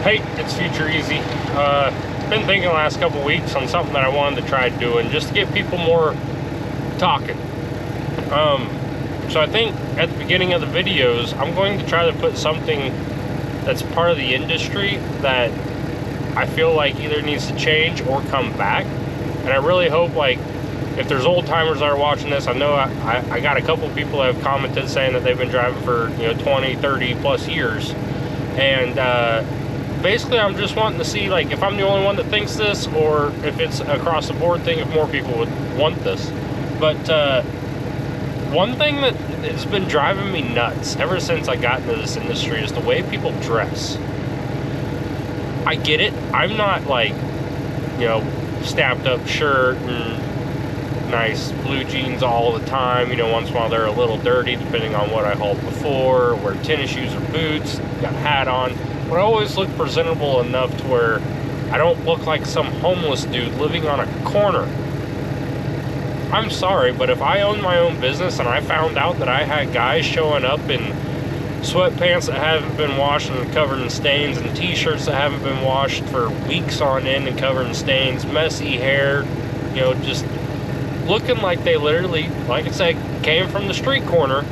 Hey, it's Future Easy. Been thinking the last couple weeks on something that I wanted to try doing just to get people more talking. So I think at the beginning of the videos, I'm going to try to put something that's part of the industry that I feel like either needs to change or come back. And I really hope, like, if there's old timers that are watching this, I know I got a couple people that have commented saying that they've been driving for 20, 30 plus years. And basically I'm just wanting to see, like, if I'm the only one that thinks this, or if it's across the board thing, if more people would want this. But one thing that has been driving me nuts ever since I got into this industry is the way people dress. I get it. I'm not like, stamped up shirt and nice blue jeans all the time. Once in a while they're a little dirty depending on what I hauled before, wear tennis shoes or boots, got a hat on. But I always look presentable enough to where I don't look like some homeless dude living on a corner. I'm sorry, but if I owned my own business and I found out that I had guys showing up in sweatpants that haven't been washed and covered in stains, and t-shirts that haven't been washed for weeks on end and covered in stains, messy hair, just looking like they literally, like I said, came from the street corner,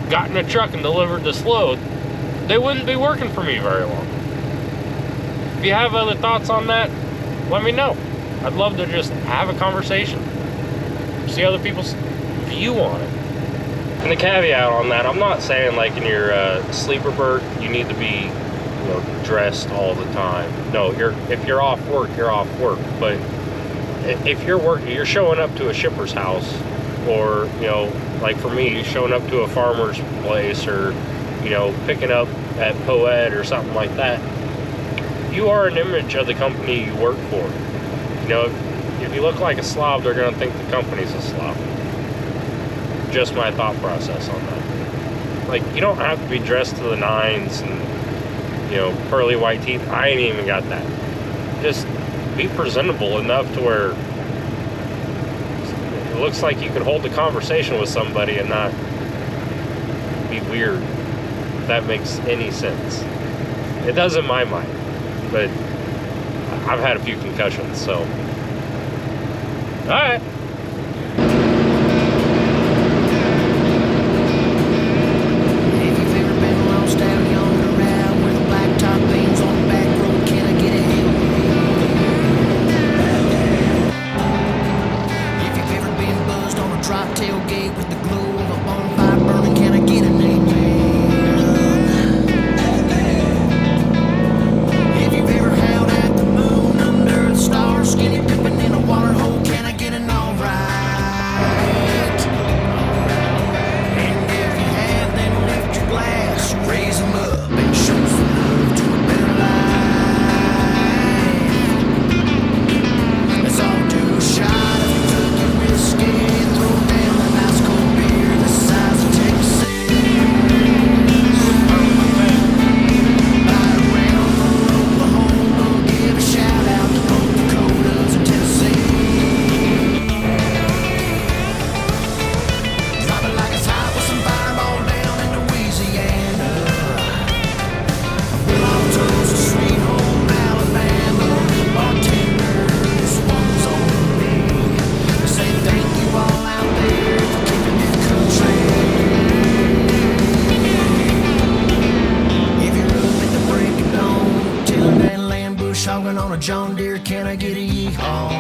got in a truck and delivered this load, they wouldn't be working for me very long. If you have other thoughts on that, let me know. I'd love to just have a conversation, see other people's view on it. And the caveat on that, I'm not saying like in your sleeper berth you need to be dressed all the time. No, if you're off work, you're off work. But if you're showing up to a shipper's house, or like for me, showing up to a farmer's place, or picking up at Poet or something like that, you are an image of the company you work for. If you look like a slob, they're going to think the company's a slob. Just my thought process on that. Like, you don't have to be dressed to the nines and pearly white teeth. I ain't even got that. Just be presentable enough to where it looks like you could hold a conversation with somebody and not be weird, if that makes any sense. It does in my mind, but I've had a few concussions, so alright. On a John Deere, can I get a yeehaw?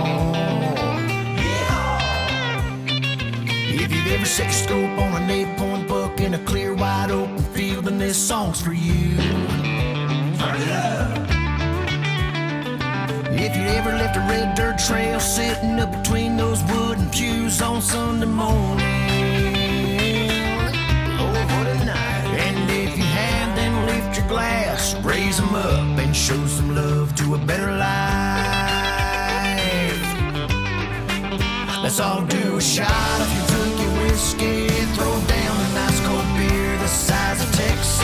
If you've ever set your scope on an 8-point buck in a clear, wide open field, then this song's for you. Turn it up. If you ever left a red dirt trail sitting up between those wooden pews on Sunday morning, Lord, what a night. And if you have, then lift your glass, raise them up, and show some love to a better life. Let's all do a shot if you took your whiskey, throw down a nice cold beer the size of Texas.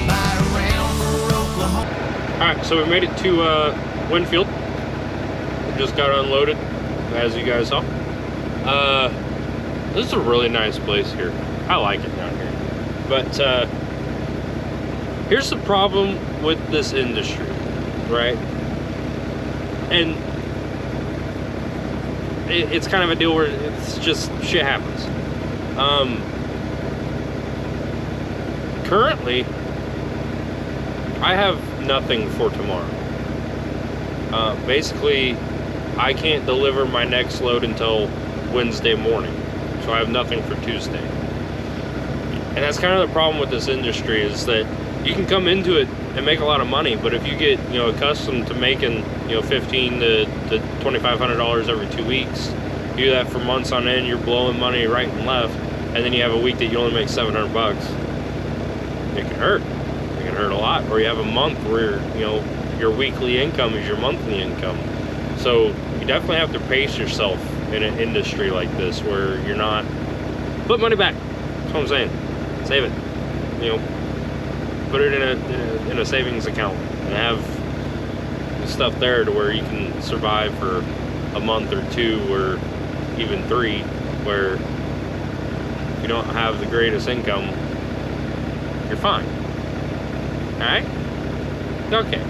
Buy around for Oklahoma. Alright, so we made it to Winfield. We just got unloaded, as you guys saw. This is a really nice place here. I like it down here. But Here's the problem with this industry, right? And it's kind of a deal where it's just shit happens. Currently, I have nothing for tomorrow. Basically, I can't deliver my next load until Wednesday morning, so I have nothing for Tuesday. And that's kind of the problem with this industry, is that you can come into it and make a lot of money, but if you get, you know, accustomed to making, you know, $1,500 to $2,500 every 2 weeks, you do that for months on end, you're blowing money right and left, and then you have a week that you only make $700. It can hurt. It can hurt a lot. Or you have a month where, you know, your weekly income is your monthly income. So you definitely have to pace yourself in an industry like this, where you're not, put money back. That's what I'm saying. Save it. You know, put it in a savings account and have stuff there to where you can survive for a month or two, or even 3, where if you don't have the greatest income, you're fine. Alright? Okay.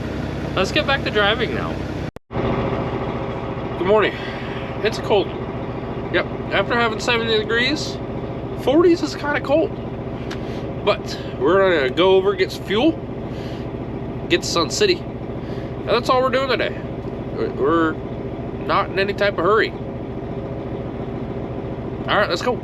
Let's get back to driving now. Good morning. It's cold. Yep. After having 70 degrees, 40s is kind of cold. But we're gonna go over, get some fuel, get to Sun City. And that's all we're doing today. We're not in any type of hurry. Alright, let's go.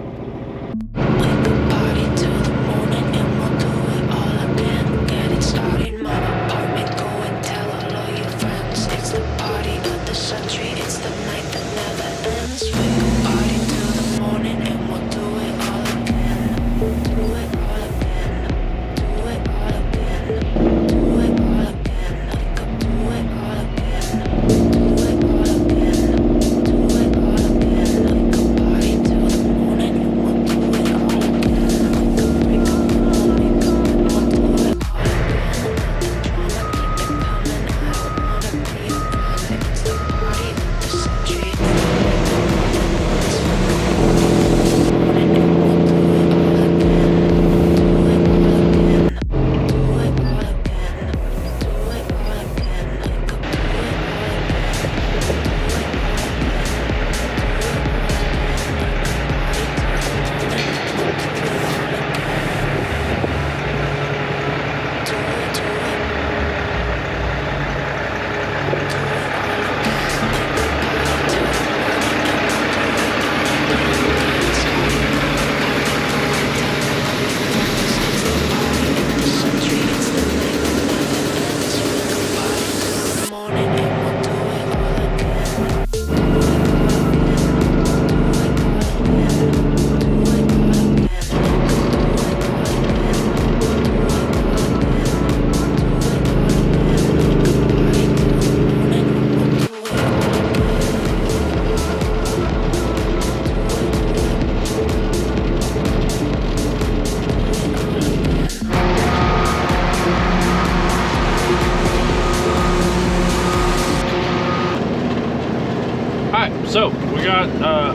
So we got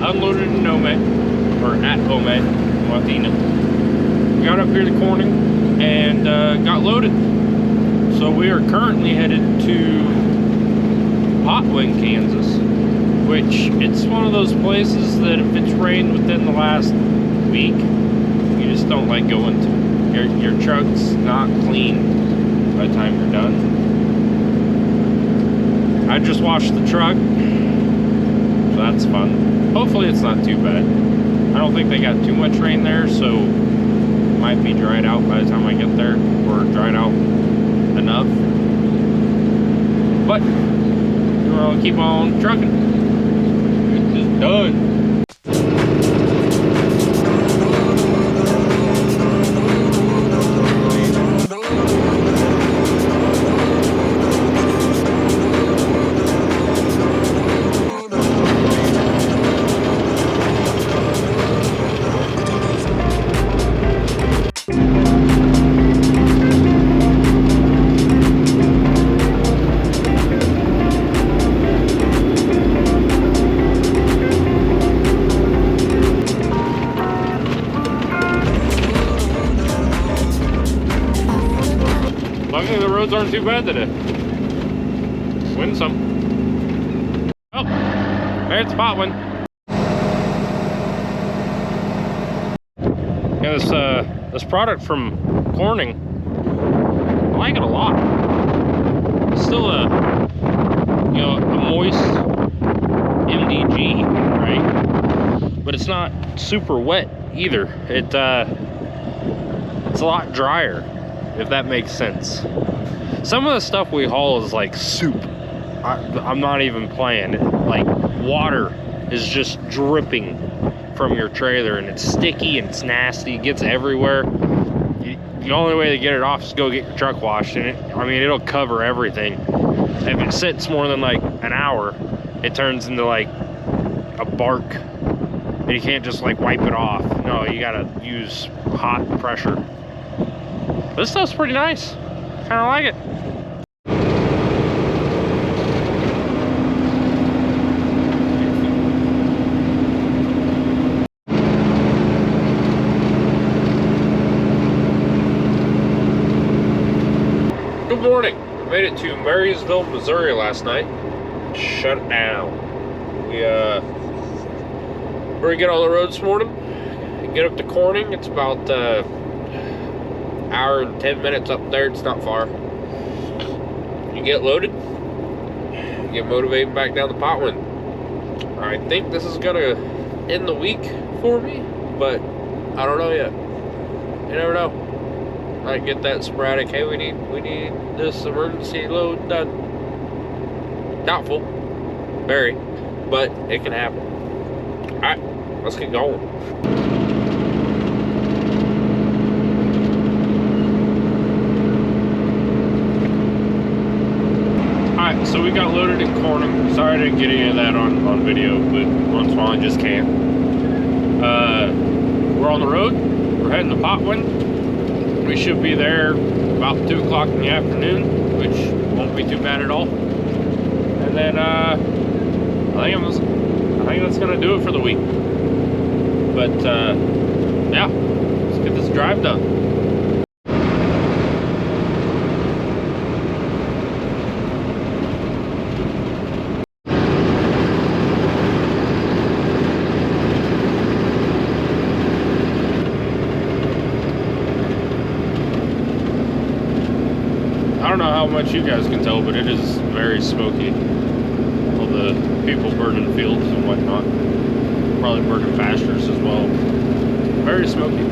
unloaded in Omet, or at Omet, Martina. We got up here to Corning and got loaded. So we are currently headed to Hot Wing, Kansas, which it's one of those places that if it's rained within the last week, you just don't like going to. Your truck's not clean by the time you're done. I just washed the truck. That's fun. Hopefully it's not too bad. I don't think they got too much rain there, so it might be dried out by the time I get there, or dried out enough. But we'll keep on trucking. It's just done. roads aren't too bad today. Win some. Oh, there's a pot one. Yeah, this product from Corning, I like it a lot. It's still a moist MDG, right? But it's not super wet either. It's a lot drier, if that makes sense. Some of the stuff we haul is like soup. I'm not even playing. Like water is just dripping from your trailer, and it's sticky and it's nasty. It gets everywhere. The only way to get it off is go get your truck washed, and it'll cover everything. If it sits more than like an hour, it turns into like a bark, and you can't just like wipe it off. No, you gotta use hot pressure. This stuff's pretty nice. Kind of like it. Good morning. Made it to Marysville, Missouri last night. Shut it down. We're gonna get on the road this morning. Get up to Corning. It's about hour and 10 minutes up there. It's not far. You get loaded, get motivated back down the Potwind. I think this is gonna end the week for me, but I don't know yet. You never know. Might get that sporadic, hey, we need this emergency load done. Doubtful, very, but it can happen. All right, let's get going. Alright, so we got loaded in Corning. Sorry I didn't get any of that on video, but once in a while I just can't. We're on the road. We're heading to Potwind. We should be there about 2 o'clock in the afternoon, which won't be too bad at all. And then I think that's gonna do it for the week. But yeah, let's get this drive done. I don't know how much you guys can tell, but it is very smoky. All the people burning fields and whatnot. Probably burning pastures as well. Very smoky.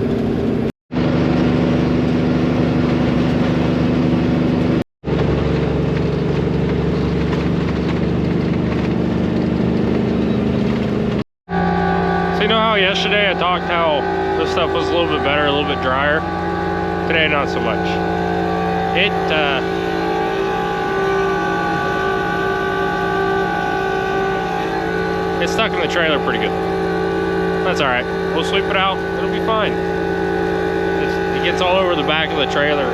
So you know how yesterday I talked how this stuff was a little bit better, a little bit drier? Today, not so much. It's stuck in the trailer pretty good. That's all right. We'll sweep it out. It'll be fine. It gets all over the back of the trailer.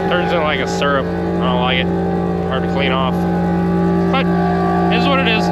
Turns into like a syrup. I don't like it. Hard to clean off. But it is what it is.